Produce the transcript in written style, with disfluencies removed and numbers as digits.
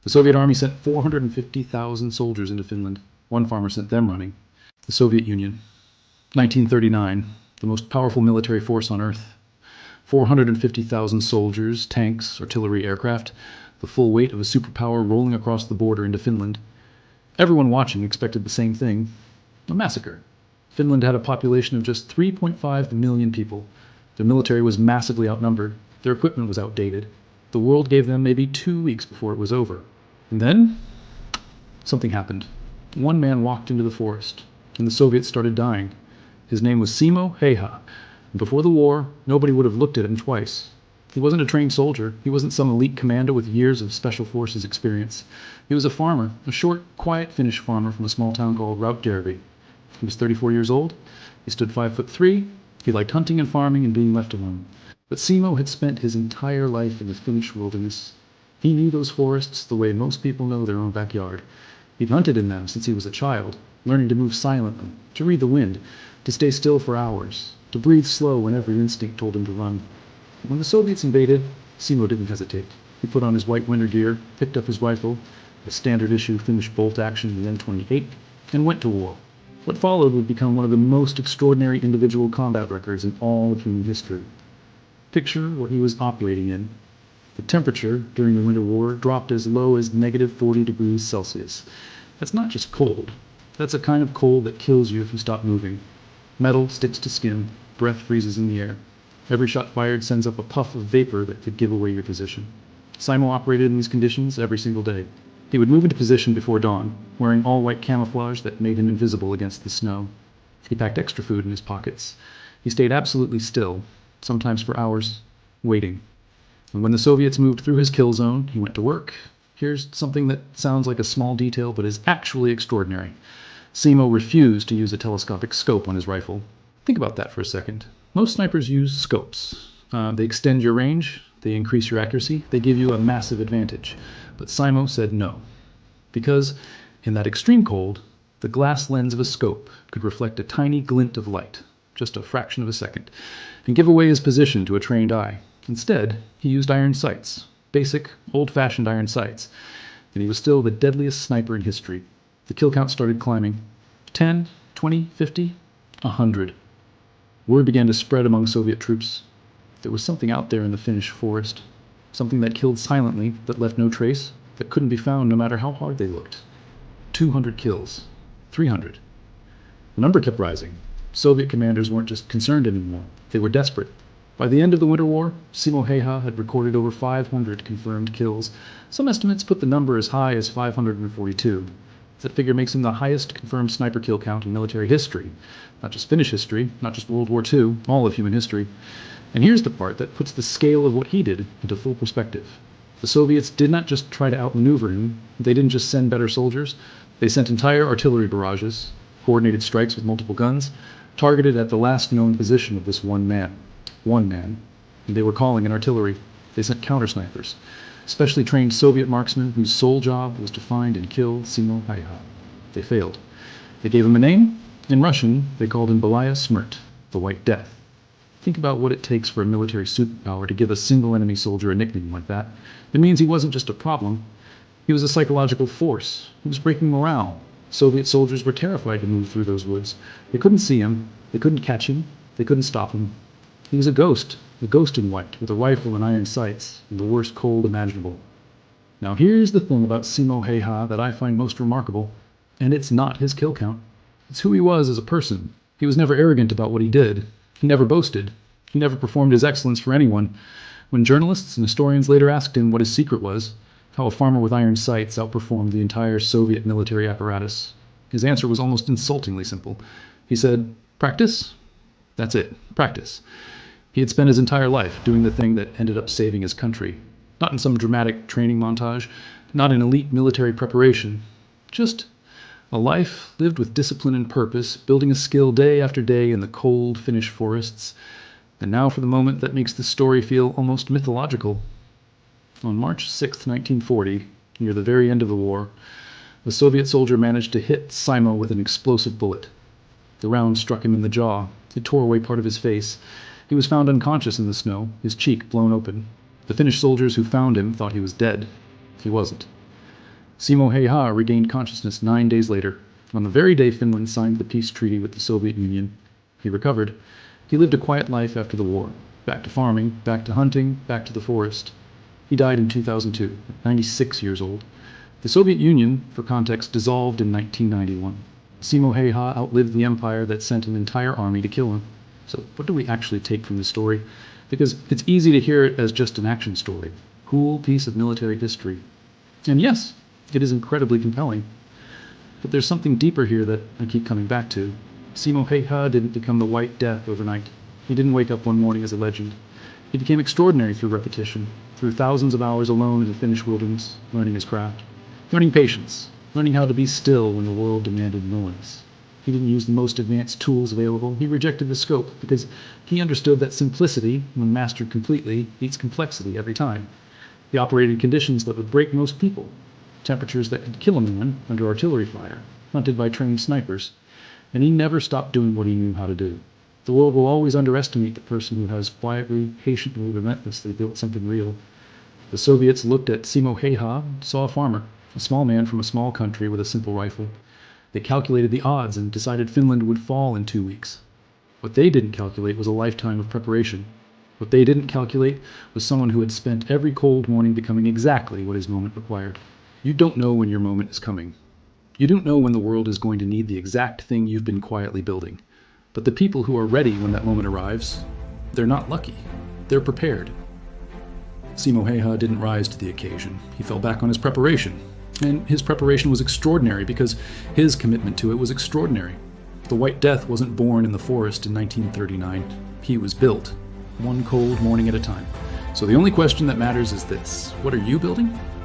The Soviet army sent 450,000 soldiers into Finland. One farmer sent them running. The Soviet Union. 1939, the most powerful military force on Earth. 450,000 soldiers, tanks, artillery, aircraft, the full weight of a superpower rolling across the border into Finland. Everyone watching expected the same thing, a massacre. Finland had a population of just 3.5 million people. Their military was massively outnumbered. Their equipment was outdated. The world gave them maybe 2 weeks before it was over. And then, something happened. One man walked into the forest, and the Soviets started dying. His name was Simo Häyhä. Before the war, nobody would have looked at him twice. He wasn't a trained soldier. He wasn't some elite commando with years of special forces experience. He was a farmer, a short, quiet Finnish farmer from a small town called Rautjärvi. He was 34 years old. He stood 5'3". He liked hunting and farming and being left alone. But Simo had spent his entire life in the Finnish wilderness. He knew those forests the way most people know their own backyard. He'd hunted in them since he was a child, learning to move silently, to read the wind, to stay still for hours, to breathe slow when every instinct told him to run. When the Soviets invaded, Simo didn't hesitate. He put on his white winter gear, picked up his rifle, a standard-issue Finnish bolt-action N28, and went to war. What followed would become one of the most extraordinary individual combat records in all of human history. Picture what he was operating in. The temperature during the Winter War dropped as low as -40 degrees Celsius. That's not just cold. That's a kind of cold that kills you if you stop moving. Metal sticks to skin, breath freezes in the air. Every shot fired sends up a puff of vapor that could give away your position. Simo operated in these conditions every single day. He would move into position before dawn, wearing all-white camouflage that made him invisible against the snow. He packed extra food in his pockets. He stayed absolutely still, sometimes for hours, waiting. And when the Soviets moved through his kill zone, he went to work. Here's something that sounds like a small detail, but is actually extraordinary. Simo refused to use a telescopic scope on his rifle. Think about that for a second. Most snipers use scopes. They extend your range, they increase your accuracy, they give you a massive advantage. But Simo said no. Because, in that extreme cold, the glass lens of a scope could reflect a tiny glint of light, just a fraction of a second, and give away his position to a trained eye. Instead, he used iron sights, basic, old-fashioned iron sights, and he was still the deadliest sniper in history. The kill count started climbing. 10, 20, 50, 100. Word began to spread among Soviet troops. There was something out there in the Finnish forest, something that killed silently, that left no trace, that couldn't be found no matter how hard they looked. 200 kills. 300. The number kept rising. Soviet commanders weren't just concerned anymore. They were desperate. By the end of the Winter War, Simo Häyhä had recorded over 500 confirmed kills. Some estimates put the number as high as 542. That figure makes him the highest confirmed sniper kill count in military history. Not just Finnish history, not just World War II, all of human history. And here's the part that puts the scale of what he did into full perspective. The Soviets did not just try to outmaneuver him. They didn't just send better soldiers. They sent entire artillery barrages, coordinated strikes with multiple guns, targeted at the last known position of this one man. One man. And they were calling in artillery. They sent counter-snipers, specially trained Soviet marksmen whose sole job was to find and kill Simo Häyhä. They failed. They gave him a name. In Russian, they called him Belaya Smert, the White Death. Think about what it takes for a military superpower to give a single enemy soldier a nickname like that. It means he wasn't just a problem. He was a psychological force. He was breaking morale. Soviet soldiers were terrified to move through those woods. They couldn't see him. They couldn't catch him. They couldn't stop him. He was a ghost in white, with a rifle and iron sights, and the worst cold imaginable. Now here's the thing about Simo Häyhä that I find most remarkable, and it's not his kill count. It's who he was as a person. He was never arrogant about what he did. He never boasted. He never performed his excellence for anyone. When journalists and historians later asked him what his secret was, how a farmer with iron sights outperformed the entire Soviet military apparatus, his answer was almost insultingly simple. He said, "Practice? That's it, practice." He had spent his entire life doing the thing that ended up saving his country. Not in some dramatic training montage, not in elite military preparation. Just a life lived with discipline and purpose, building a skill day after day in the cold Finnish forests. And now for the moment that makes this story feel almost mythological. On March 6, 1940, near the very end of the war, a Soviet soldier managed to hit Simo with an explosive bullet. The round struck him in the jaw. It tore away part of his face. He was found unconscious in the snow, his cheek blown open. The Finnish soldiers who found him thought he was dead. He wasn't. Simo Häyhä regained consciousness 9 days later, on the very day Finland signed the peace treaty with the Soviet Union. He recovered. He lived a quiet life after the war. Back to farming, back to hunting, back to the forest. He died in 2002, 96 years old. The Soviet Union, for context, dissolved in 1991. Simo Häyhä outlived the empire that sent an entire army to kill him. So what do we actually take from this story? Because it's easy to hear it as just an action story. Cool piece of military history. And yes, it is incredibly compelling. But there's something deeper here that I keep coming back to. Simo Häyhä didn't become the White Death overnight. He didn't wake up one morning as a legend. He became extraordinary through repetition, through thousands of hours alone in the Finnish wilderness, learning his craft, learning patience, learning how to be still when the world demanded noise. He didn't use the most advanced tools available. He rejected the scope because he understood that simplicity, when mastered completely, beats complexity every time. He operated in conditions that would break most people, temperatures that could kill a man under artillery fire, hunted by trained snipers, and he never stopped doing what he knew how to do. The world will always underestimate the person who has quietly, patiently, relentlessly built something real. The Soviets looked at Simo Häyhä and saw a farmer, a small man from a small country with a simple rifle. They calculated the odds and decided Finland would fall in 2 weeks. What they didn't calculate was a lifetime of preparation. What they didn't calculate was someone who had spent every cold morning becoming exactly what his moment required. You don't know when your moment is coming. You don't know when the world is going to need the exact thing you've been quietly building. But the people who are ready when that moment arrives, they're not lucky. They're prepared. Simo Häyhä didn't rise to the occasion. He fell back on his preparation. And his preparation was extraordinary because his commitment to it was extraordinary. The White Death wasn't born in the forest in 1939. He was built, one cold morning at a time. So the only question that matters is this: what are you building?